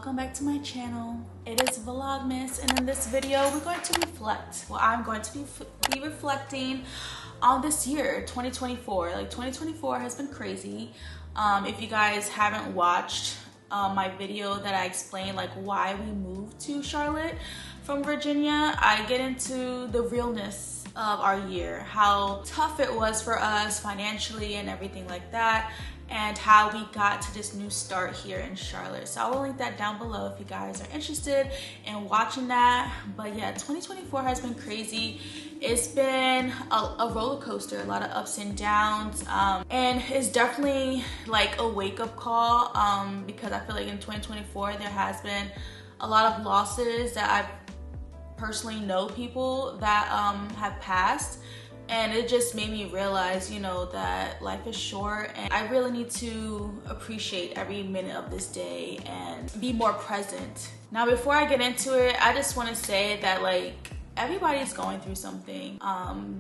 welcome back to my channel. It is Vlogmas, and in this video we're going to reflect. Well, I'm going to be reflecting on this year, 2024. Like 2024 has been crazy. If you guys haven't watched my video that I explained like why we moved to Charlotte from Virginia, I get into the realness of our year, how tough it was for us financially and everything like that, and how we got to this new start here in Charlotte. So I will link that down below if you guys are interested in watching that. But yeah, 2024 has been crazy. It's been a roller coaster, a lot of ups and downs, and it's definitely like a wake-up call, because I feel like in 2024 there has been a lot of losses that I personally know people that have passed. And it just made me realize, you know, that life is short and I really need to appreciate every minute of this day and be more present. Now, before I get into it, I just want to say that like everybody's going through something.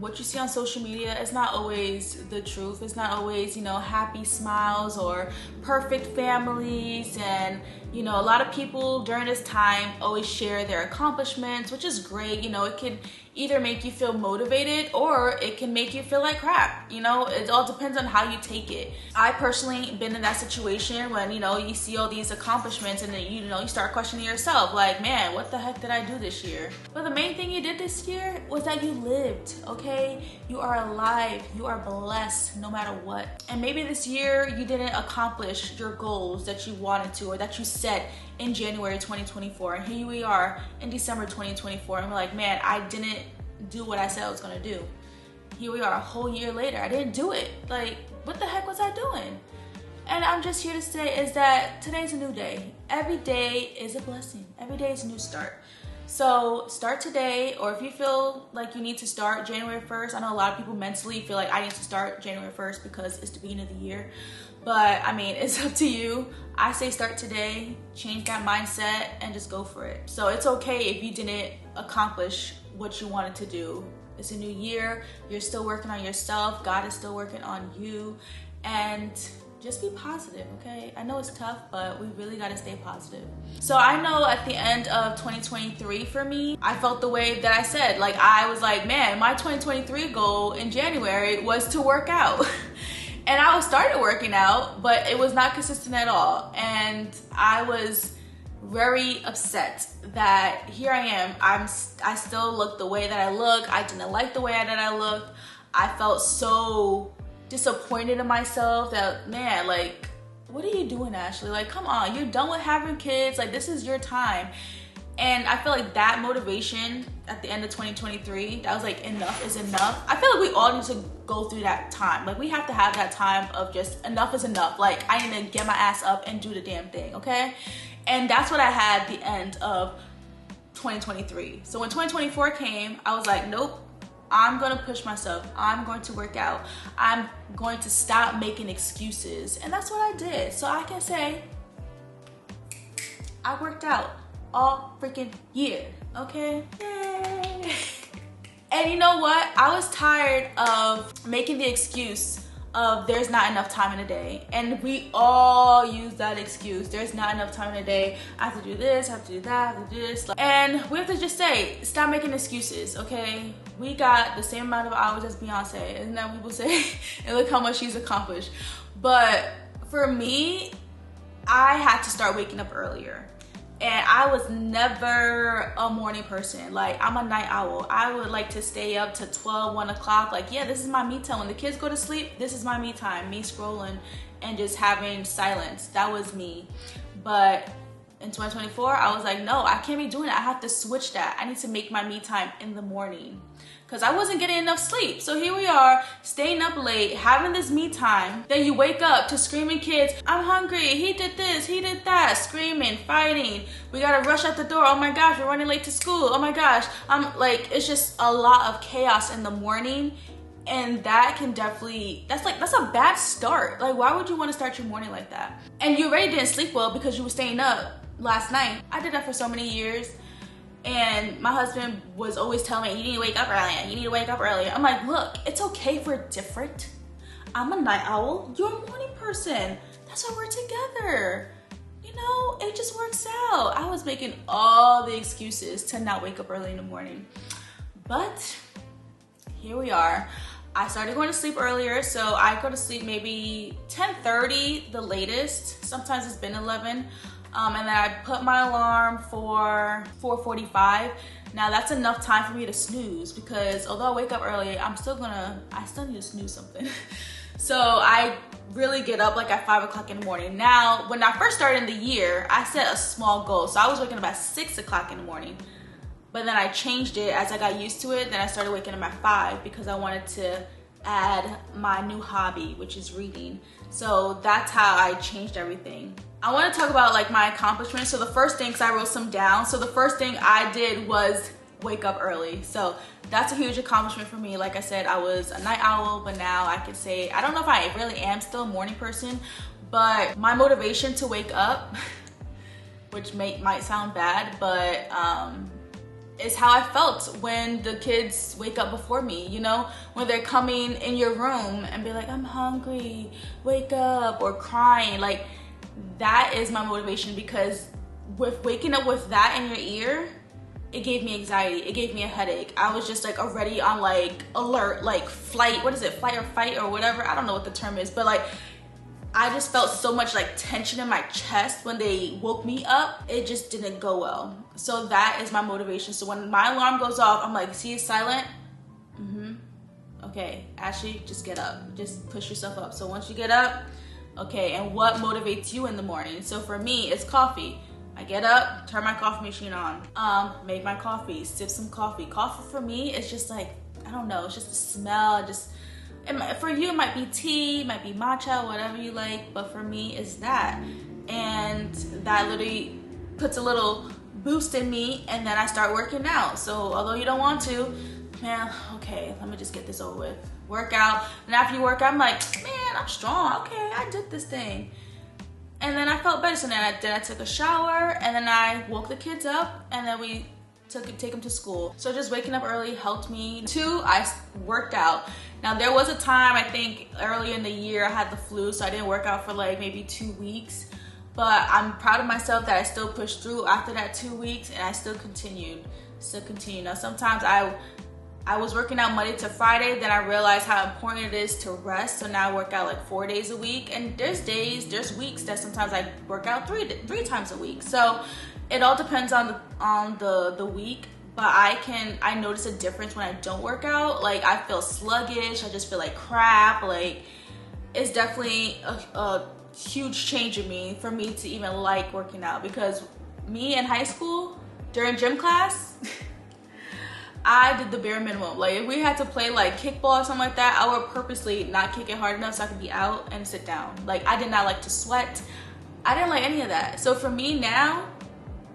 What you see on social media is not always the truth. It's not always, you know, happy smiles or perfect families. And, you know, a lot of people during this time always share their accomplishments, which is great. You know, it can either make you feel motivated or it can make you feel like crap. You know, it all depends on how you take it. I personally been in that situation when, you know, you see all these accomplishments and then, you know, you start questioning yourself like, man, what the heck did I do this year? But the main thing you did this year was that you lived, okay? You are alive, you are blessed no matter what. And maybe this year you didn't accomplish your goals that you wanted to or that you set in January 2024, and here we are in December 2024 and we're like, man, I didn't do what I said I was gonna do. Here we are a whole year later, I didn't do it. Like, what the heck was I doing? And I'm just here to say is that today's a new day. Every day is a blessing. Every day is a new start. So start today, or if you feel like you need to start January 1st, I know a lot of people mentally feel like I need to start January 1st because it's the beginning of the year. But I mean, it's up to you. I say start today, change that mindset, and just go for it. So it's okay if you didn't accomplish what you wanted to do. It's a new year, you're still working on yourself, God is still working on you, and just be positive, okay? I know it's tough, but we really gotta stay positive. So I know at the end of 2023 for me, I felt the way that I said. Like, I was like, man, my 2023 goal in January was to work out. And I started working out, but it was not consistent at all. And I was very upset that here I am. I still look the way that I look. I didn't like the way that I looked. I felt so disappointed in myself that, man, like, what are you doing, Ashley? Like, come on, you're done with having kids. Like, this is your time. And I feel like that motivation at the end of 2023, that was like, enough is enough. I feel like we all need to go through that time. Like, we have to have that time of just enough is enough. Like, I need to get my ass up and do the damn thing, okay? And that's what I had at the end of 2023. So when 2024 came, I was like, nope, I'm gonna push myself. I'm going to work out. I'm going to stop making excuses. And that's what I did. So I can say, I worked out all freaking year, okay? Yay! And you know what? I was tired of making the excuse of there's not enough time in a day. And we all use that excuse. There's not enough time in a day. I have to do this, I have to do that, I have to do this. And we have to just say, stop making excuses, okay? We got the same amount of hours as Beyonce, isn't that what people say? And look how much she's accomplished. But for me, I had to start waking up earlier. And I was never a morning person. Like, I'm a night owl. I would like to stay up to 12, 1 o'clock. Like, yeah, this is my me time. When the kids go to sleep, this is my me time. Me scrolling and just having silence. That was me. But in 2024, I was like, no, I can't be doing it. I have to switch that. I need to make my me time in the morning, because I wasn't getting enough sleep. So here we are, staying up late, having this me time. Then you wake up to screaming kids, I'm hungry, he did this, he did that, screaming, fighting. We gotta rush out the door. Oh my gosh, we're running late to school. Oh my gosh. I'm like, it's just a lot of chaos in the morning. And that can definitely, that's a bad start. Like, why would you want to start your morning like that? And you already didn't sleep well because you were staying up last night. I did that for so many years. And my husband was always telling me, you need to wake up earlier, you need to wake up earlier. I'm like, look, it's okay if we're different. I'm a night owl, you're a morning person. That's why we're together. you know, it just works out. I was making all the excuses to not wake up early in the morning. But here we are. I started going to sleep earlier, so I go to sleep maybe 10:30, the latest. Sometimes it's been 11. And then I put my alarm for 4:45. Now that's enough time for me to snooze, because although I wake up early, I still need to snooze something. So I really get up like at 5 o'clock in the morning. Now, when I first started in the year, I set a small goal. So I was waking up at 6 o'clock in the morning. But then I changed it as I got used to it. Then I started waking up at 5 because I wanted to add my new hobby, which is reading. So that's how I changed everything. I want to talk about like my accomplishments. So the first thing, because I wrote some down. So the first thing I did was wake up early. So that's a huge accomplishment for me. Like I said, I was a night owl, but now I can say, I don't know if I really am still a morning person, but my motivation to wake up, which might sound bad, but is how I felt when the kids wake up before me, you know, when they're coming in your room and be like, I'm hungry, wake up, or crying. Like, that is my motivation, because with waking up with that in your ear, it gave me anxiety, it gave me a headache. I was just like already on like alert, like flight, what is it, flight or fight or whatever, I don't know what the term is, but like I just felt so much like tension in my chest when they woke me up. It just didn't go well. So that is my motivation. So when my alarm goes off, I'm like, see, it's silent. Okay, Ashley, just get up, just push yourself up. So once you get up, okay, and what motivates you in the morning? So for me, it's coffee. I get up, turn my coffee machine on, make my coffee, sip some coffee. Coffee for me is just like, I don't know, it's just the smell. For you, it might be tea, it might be matcha, whatever you like, but for me, it's that. And that literally puts a little boost in me, and then I start working out. So although you don't want to, man, okay, let me just get this over with. Work out, and after you work out, I'm like, man, I'm strong, okay, I did this thing. And then I felt better, so then I took a shower, and then I woke the kids up, and then we take them to school. So just waking up early helped me. 2, I worked out. Now there was a time, I think early in the year, I had the flu, so I didn't work out for like maybe 2 weeks. But I'm proud of myself that I still pushed through after that 2 weeks, and I still continued. Now sometimes I was working out Monday to Friday, then I realized how important it is to rest. So now I work out like 4 days a week, and there's weeks that sometimes I work out three times a week. So it all depends on the week, but I notice a difference when I don't work out. Like, I feel sluggish, I just feel like crap. Like, it's definitely a huge change in me for me to even like working out, because me in high school during gym class, I did the bare minimum. Like, if we had to play like kickball or something like that, I would purposely not kick it hard enough so I could be out and sit down. Like, I did not like to sweat. I didn't like any of that. So for me now,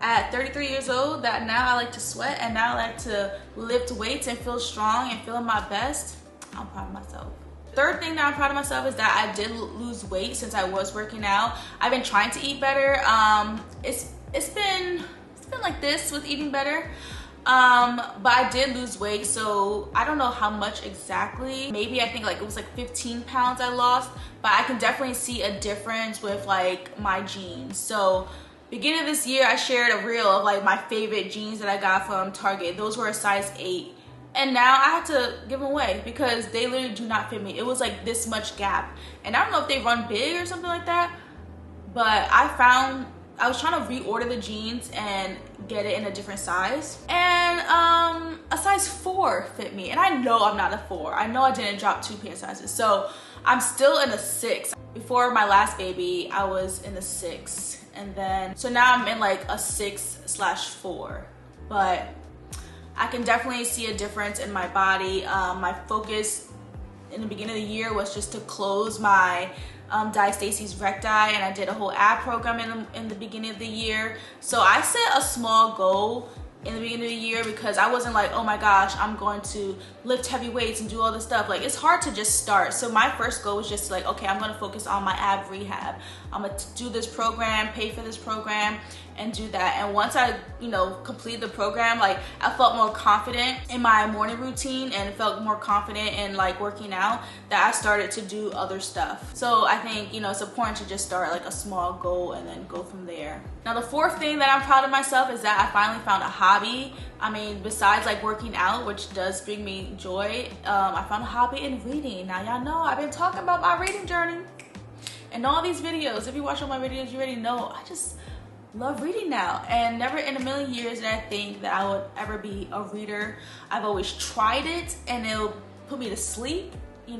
at 33 years old, that now I like to sweat, and now I like to lift weights and feel strong and feeling my best, I'm proud of myself. Third thing that I'm proud of myself is that I did lose weight since I was working out. I've been trying to eat better. It's been like this with eating better. But I did lose weight, so I don't know how much exactly. Maybe I think like it was like 15 pounds I lost, but I can definitely see a difference with like my jeans. So beginning of this year, I shared a reel of like my favorite jeans that I got from Target. Those were a size 8. And now I had to give them away because they literally do not fit me. It was like this much gap. And I don't know if they run big or something like that, but I was trying to reorder the jeans and get it in a different size. And a size 4 fit me. And I know I'm not a 4. I know I didn't drop 2 pant sizes. So I'm still in a 6. Before my last baby, I was in a 6. And then, so now I'm in like a 6/4. But I can definitely see a difference in my body. My focus in the beginning of the year was just to close my diastasis recti, and I did a whole ab program in the beginning of the year. So I set a small goal in the beginning of the year, because I wasn't like, oh my gosh, I'm going to lift heavy weights and do all this stuff. Like, it's hard to just start. So my first goal was just like, okay, I'm gonna focus on my ab rehab. I'm gonna do this program, pay for this program, and do that. And once I, completed the program, like, I felt more confident in my morning routine and felt more confident in like working out, that I started to do other stuff. So I think, it's important to just start like a small goal and then go from there. Now, the fourth thing that I'm proud of myself is that I finally found a hobby. I mean, besides like working out, which does bring me joy, I found a hobby in reading. Now, y'all know I've been talking about my reading journey and all these videos. If you watch all my videos, you already know I just love reading now, and never in a million years did I think that I would ever be a reader. I've always tried it and it'll put me to sleep, it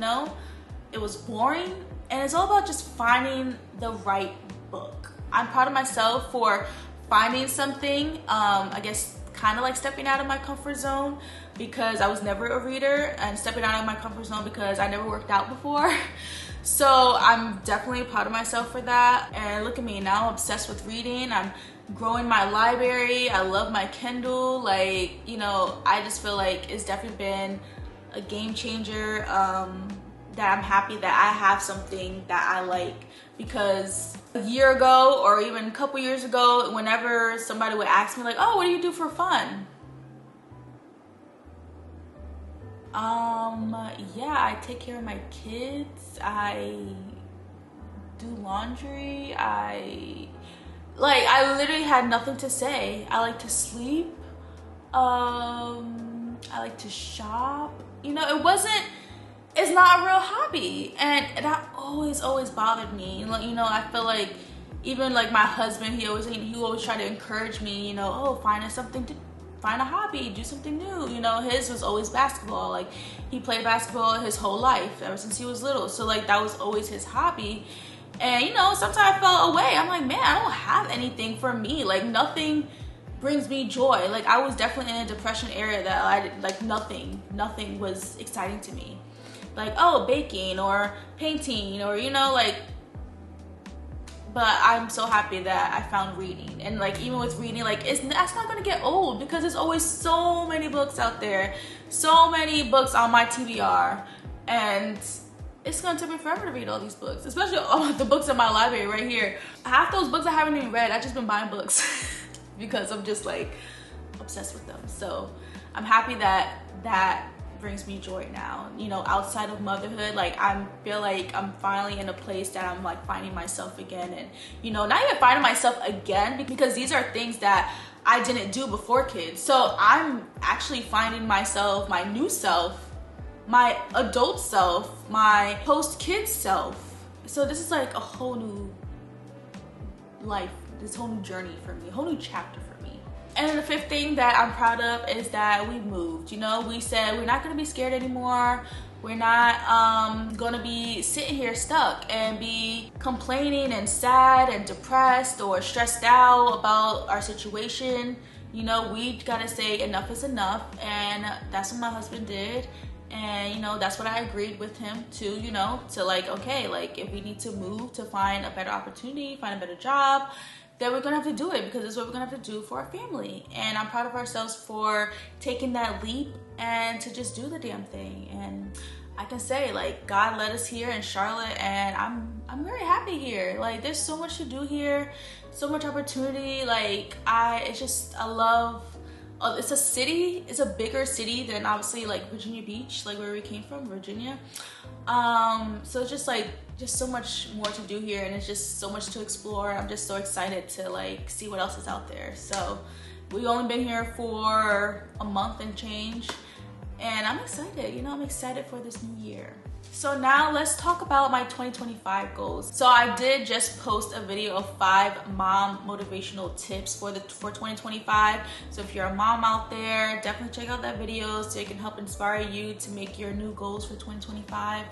was boring, and it's all about just finding the right book. I'm proud of myself for finding something, I guess kind of like stepping out of my comfort zone, because I was never a reader, and stepping out of my comfort zone because I never worked out before. So I'm definitely proud of myself for that. And look at me, now I'm obsessed with reading. I'm growing my library. I love my Kindle. Like, I just feel like it's definitely been a game changer, that I'm happy that I have something that I like. Because a year ago, or even a couple years ago, whenever somebody would ask me like, oh, what do you do for fun? Yeah, I take care of my kids. I do laundry. I literally had nothing to say. I like to sleep. I like to shop. It's not a real hobby. And that always bothered me. I feel like even like my husband, he always tried to encourage me, oh, find a hobby, do something new. His was always basketball. Like, he played basketball his whole life, ever since he was little. So like, that was always his hobby. And sometimes I felt away. I'm like, man, I don't have anything for me. Like, nothing brings me joy. Like, I was definitely in a depression area that nothing was exciting to me. Like, oh, baking or painting, or but I'm so happy that I found reading. And like, even with reading, like, that's not gonna get old, because there's always so many books out there, so many books on my TBR, and it's gonna take me forever to read all these books, especially all the books in my library right here. Half those books I haven't even read. I've just been buying books because I'm just like obsessed with them. So I'm happy that brings me joy now. Outside of motherhood, like, I feel like I'm finally in a place that I'm like finding myself again. And not even finding myself again, because these are things that I didn't do before kids. So I'm actually finding myself, my new self, my adult self, my post-kid self. So this is like a whole new life, this whole new journey for me, a whole new chapter for me. And then the fifth thing that I'm proud of is that we moved. We said we're not gonna be scared anymore. We're not gonna be sitting here stuck and be complaining and sad and depressed or stressed out about our situation. We gotta say enough is enough, and that's what my husband did. And that's what I agreed with him to, to like, okay, like, if we need to move to find a better opportunity, find a better job, then we're gonna have to do it, because it's what we're gonna have to do for our family. And I'm proud of ourselves for taking that leap and to just do the damn thing. And I can say, like, God led us here in Charlotte, and I'm very happy here. Like, there's so much to do here, so much opportunity. Like, it's a city, it's a bigger city than obviously like Virginia Beach, like where we came from, Virginia. So it's just so much more to do here, and it's just so much to explore. I'm just so excited to like see what else is out there. So we've only been here for a month and change, and I'm excited, I'm excited for this new year. So now let's talk about my 2025 goals. So I did just post a video of 5 mom motivational tips for 2025. So if you're a mom out there, definitely check out that video so it can help inspire you to make your new goals for 2025.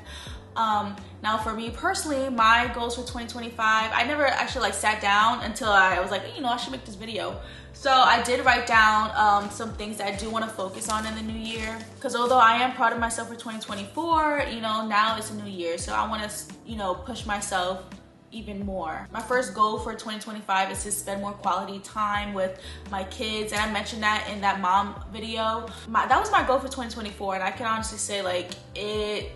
Now for me personally, my goals for 2025, I never actually like sat down until I was like, I should make this video. So I did write down some things that I do want to focus on in the new year, because although I am proud of myself for 2024, now it's a new year, so I want to push myself even more. My first goal for 2025 is to spend more quality time with my kids, and I mentioned that in that mom video. That was my goal for 2024, and I can honestly say like it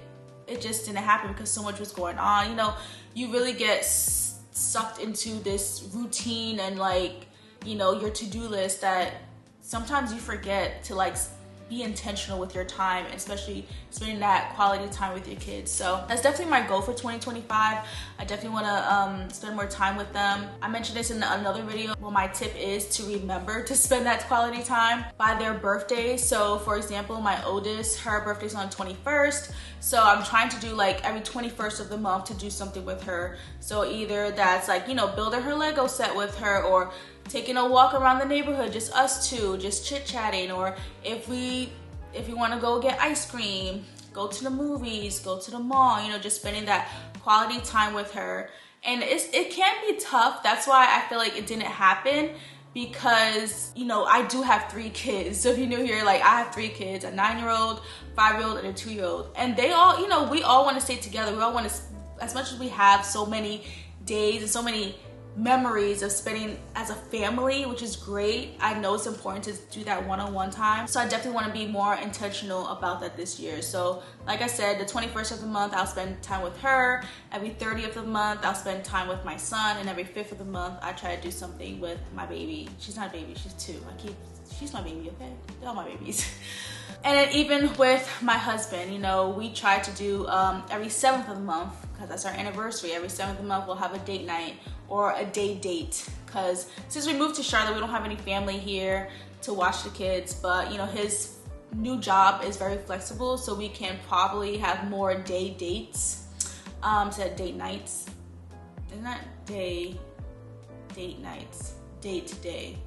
just didn't happen because so much was going on. You know, you really get sucked into this routine and like, you know, your to-do list that sometimes you forget to like be intentional with your time, especially spending that quality time with your kids. So that's definitely my goal for 2025. I definitely want to spend more time with them. I mentioned this in another video. Well, my tip is to remember to spend that quality time by their birthdays. So for example, my oldest, her birthday's on 21st. So I'm trying to do like every 21st of the month to do something with her. So either that's like, you know, building her Lego set with her, or taking a walk around the neighborhood, just us two, just chit-chatting, or if we want to go get ice cream, go to the movies, go to the mall, you know, just spending that quality time with her. And it can be tough. That's why I feel like it didn't happen, because, you know, I do have 3 kids. So if you're new here, like I have 3 kids, a 9-year-old, 5-year-old, and a 2-year-old. And they all, you know, we all want to stay together. We all want to, as much as we have so many days and so many memories of spending as a family, which is great. I know it's important to do that one-on-one time. So I definitely want to be more intentional about that this year. So like I said, the 21st of the month, I'll spend time with her. Every 30th of the month, I'll spend time with my son. And every 5th of the month, I try to do something with my baby. She's not a baby, she's 2. She's my baby, okay? They're all my babies. And then even with my husband, you know, we try to do every 7th of the month, because that's our anniversary. Every 7th of the month, we'll have a date night or a day date, because since we moved to Charlotte, we don't have any family here to watch the kids. But you know, his new job is very flexible, so we can probably have more day dates instead of date nights. Isn't that date nights, day to day?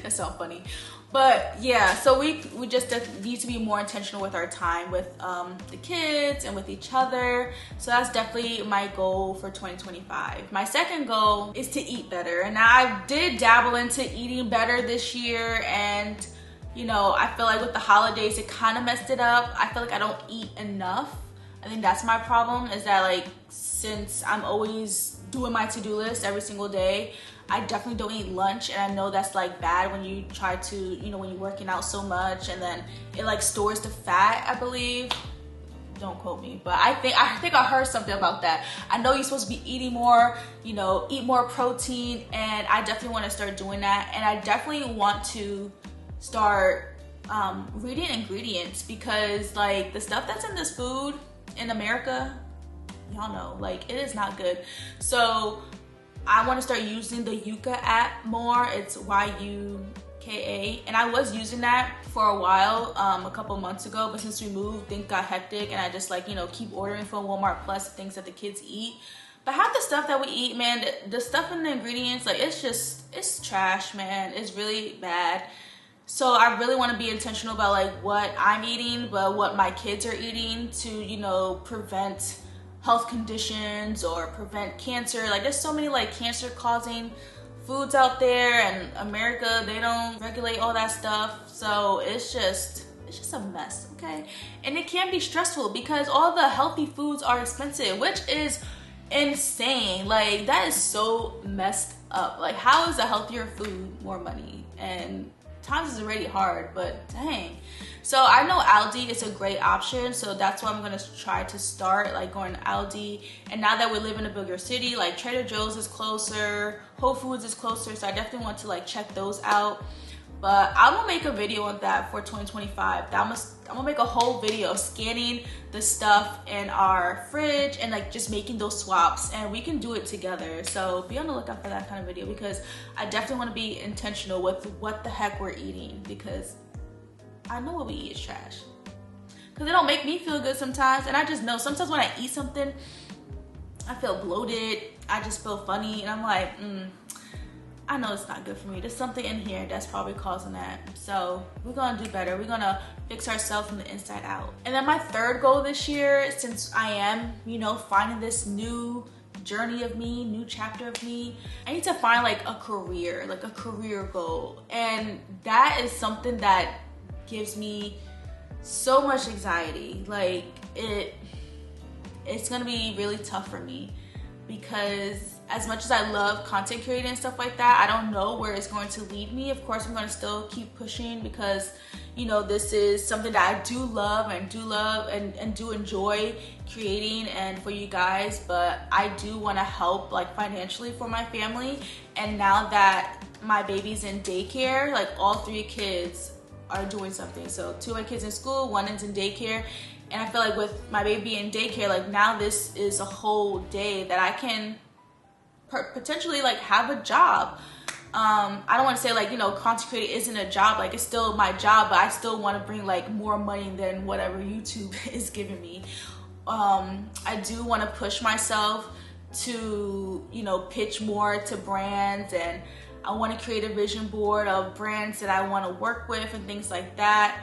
That sounds funny. But yeah, so we just need to be more intentional with our time with the kids and with each other. So that's definitely my goal for 2025. My second goal is to eat better. And now I did dabble into eating better this year, and you know, I feel like with the holidays it kind of messed it up. I feel like I don't eat enough. I think that's my problem, is that like, since I'm always doing my to-do list every single day, I definitely don't eat lunch, and I know that's like bad when you try to, you know, when you're working out so much, and then it like stores the fat, I believe. Don't quote me, but I think I heard something about that. I know you're supposed to be eating more, you know, eat more protein, and I definitely want to start doing that. And I definitely want to start reading ingredients, because like the stuff that's in this food in America, y'all know, like it is not good. So I want to start using the Yuka app more. It's YUKA, and I was using that for a while, a couple months ago, but since we moved, things got hectic, and I just like, you know, keep ordering from Walmart Plus things that the kids eat. But half the stuff that we eat, man, the stuff in the ingredients, like it's trash, man. It's really bad. So I really want to be intentional about like what I'm eating, but what my kids are eating, to, you know, prevent health conditions or prevent cancer. Like there's so many like cancer causing foods out there, and America, they don't regulate all that stuff. So it's just a mess, okay? And it can be stressful because all the healthy foods are expensive, which is insane. Like that is so messed up. Like how is a healthier food more money? And times is already hard, but dang. So I know Aldi is a great option, so that's why I'm gonna try to start like going to Aldi. And now that we live in a bigger city, like Trader Joe's is closer, Whole Foods is closer, so I definitely want to like check those out. But I'm gonna make a video on that for 2025. I'm gonna make a whole video scanning the stuff in our fridge and like just making those swaps, and we can do it together. So be on the lookout for that kind of video, because I definitely want to be intentional with what the heck we're eating, because I know what we eat is trash. Because it don't make me feel good sometimes, and I just know sometimes when I eat something, I feel bloated, I just feel funny, and I'm like, I know it's not good for me. There's something in here that's probably causing that. So we're gonna do better. We're gonna fix ourselves from the inside out. And then my third goal this year, since I am, you know, finding this new journey of me, new chapter of me, I need to find like a career goal. And that is something that gives me so much anxiety. Like it's gonna be really tough for me. because as much as I love content creating and stuff like that, I don't know where it's going to lead me. Of course, I'm going to still keep pushing because, you know, this is something that I do love and do enjoy creating and for you guys, but I do want to help like financially for my family. And now that my baby's in daycare, like all 3 kids are doing something. So 2 of my kids in school, 1 is in daycare. And I feel like with my baby in daycare, like now this is a whole day that I can potentially like have a job. I don't want to say like, you know, content creating isn't a job, like it's still my job, but I still want to bring like more money than whatever YouTube is giving me. I do want to push myself to, you know, pitch more to brands, and I want to create a vision board of brands that I want to work with and things like that.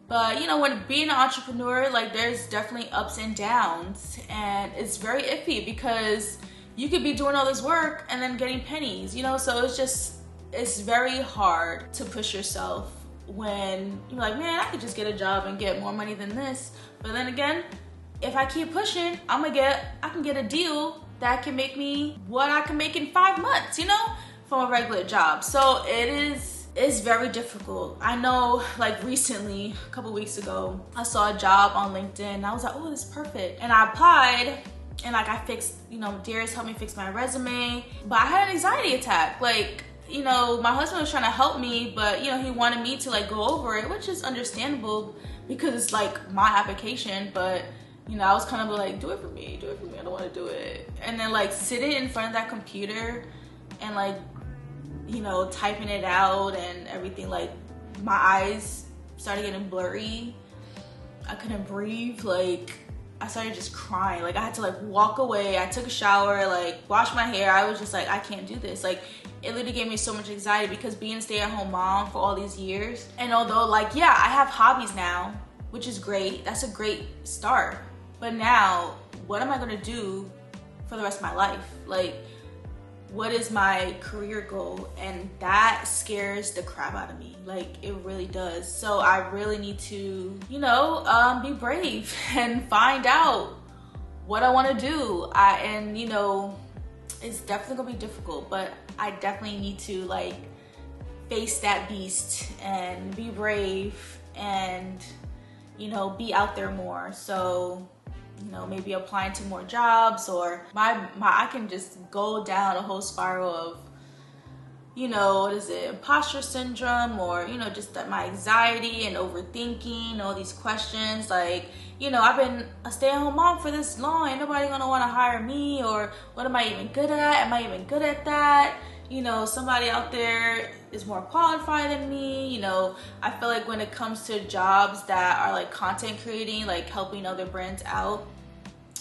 But you know, when being an entrepreneur, like there's definitely ups and downs, and it's very iffy because you could be doing all this work and then getting pennies, you know? So it's very hard to push yourself when you're like, man, I could just get a job and get more money than this. But then again, if I keep pushing, I can get a deal that can make me what I can make in 5 months, you know, from a regular job. So it's very difficult. I know, like recently, a couple weeks ago, I saw a job on LinkedIn and I was like, oh, this is perfect. And I applied and like I fixed, you know, Darius helped me fix my resume, but I had an anxiety attack. Like, you know, my husband was trying to help me, but you know, he wanted me to like go over it, which is understandable because it's like my application. But you know, I was kind of like, do it for me, I don't want to do it. And then like sitting in front of that computer and like, you know, typing it out and everything, like my eyes started getting blurry. I couldn't breathe. Like I started just crying. Like I had to like walk away. I took a shower, like washed my hair. I was just like, I can't do this. Like it literally gave me so much anxiety because being a stay-at-home mom for all these years. And although like, yeah, I have hobbies now, which is great. That's a great start. But now, what am I gonna do for the rest of my life? Like, what is my career goal? And that scares the crap out of me. Like, it really does. So I really need to, you know, be brave and find out what I wanna do. And you know, it's definitely gonna be difficult, but I definitely need to like face that beast and be brave and, you know, be out there more. So, you know, maybe applying to more jobs, or I can just go down a whole spiral of, you know, what is it, imposter syndrome, or, you know, just that my anxiety and overthinking all these questions. Like, you know, I've been a stay-at-home mom for this long, ain't nobody gonna want to hire me, or what am I even good at? Am I even good at that? You know, somebody out there is more qualified than me. You know, I feel like when it comes to jobs that are like content creating, like helping other brands out,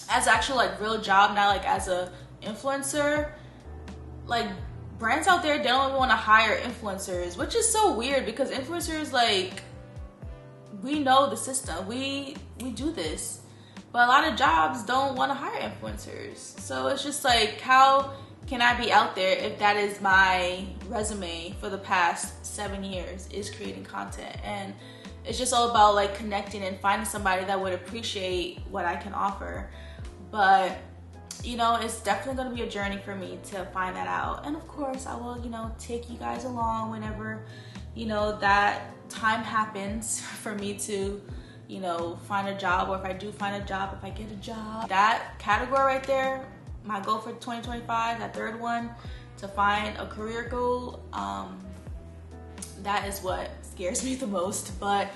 as actual like real job, not like as a influencer, like brands out there, they don't even want to hire influencers, which is so weird because influencers, like, we know the system, we do this, but a lot of jobs don't want to hire influencers. So it's just like, how can I be out there if that is my resume for the past 7 years, is creating content? And it's just all about like connecting and finding somebody that would appreciate what I can offer. But you know, it's definitely going to be a journey for me to find that out. And of course I will, you know, take you guys along whenever, you know, that time happens for me to, you know, find a job, or if I do find a job, if I get a job. That category right there, my goal for 2025, that third one, to find a career goal, that is what scares me the most. But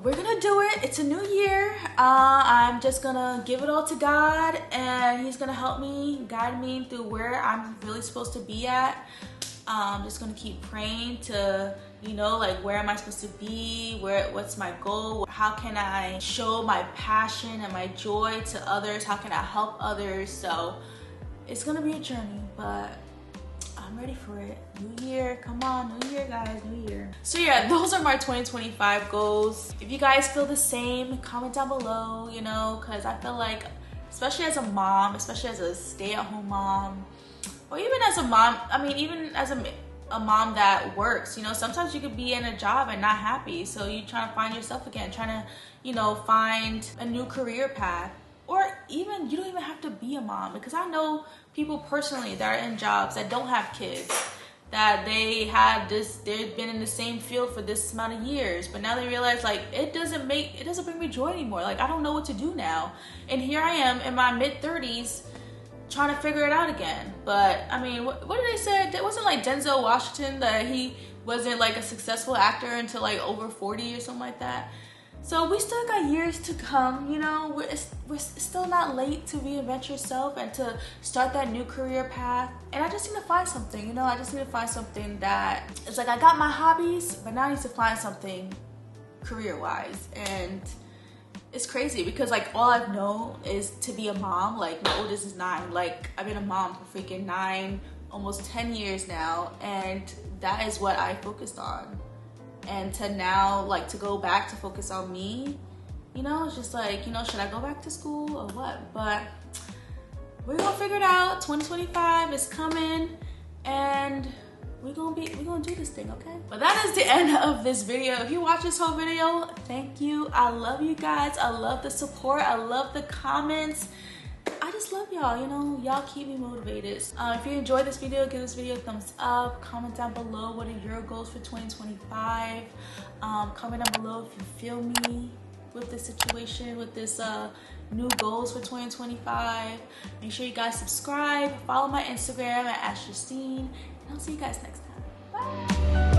we're gonna do it. It's a new year. I'm just gonna give it all to God, and He's gonna help me, guide me through where I'm really supposed to be at. I'm just gonna keep praying to, you know, like, where am I supposed to be? What's my goal? How can I show my passion and my joy to others? How can I help others? So it's gonna be a journey, but I'm ready for it. New year, come on, new year, guys, new year. So yeah, those are my 2025 goals. If you guys feel the same, comment down below, you know, because I feel like, especially as a mom, especially as a stay-at-home mom, or even as a mom, I mean, even as a mom that works, you know, sometimes you could be in a job and not happy. So you're trying to find yourself again, trying to, you know, find a new career path. or even you don't even have to be a mom, because I know people personally that are in jobs that don't have kids, that they've been in the same field for this amount of years, but now they realize like it doesn't bring me joy anymore. Like I don't know what to do now, and here I am in my mid-30s trying to figure it out again. But I mean, what did they say? It wasn't like Denzel Washington that he wasn't like a successful actor until like over 40 or something like that. So we still got years to come, you know. We're still not late to reinvent yourself and to start that new career path. And I just need to find something, you know. I just need to find something that it's like I got my hobbies, but now I need to find something career-wise. And it's crazy because like all I've known is to be a mom. Like my oldest is 9. Like I've been a mom for freaking 9, almost 10 years now, and that is what I focused on. And to now, like, to go back to focus on me, you know, it's just like, you know, should I go back to school or what? But we're gonna figure it out. 2025 is coming, and we're gonna do this thing, okay? But that is the end of this video. If you watch this whole video, thank you. I love you guys. I love the support. I love the comments. I just love y'all, you know, y'all keep me motivated. If you enjoyed this video, give this video a thumbs up. Comment down below what are your goals for 2025. Comment down below if you feel me with this situation, with this new goals for 2025. Make sure you guys subscribe, follow my Instagram at @Justine, and I'll see you guys next time. Bye.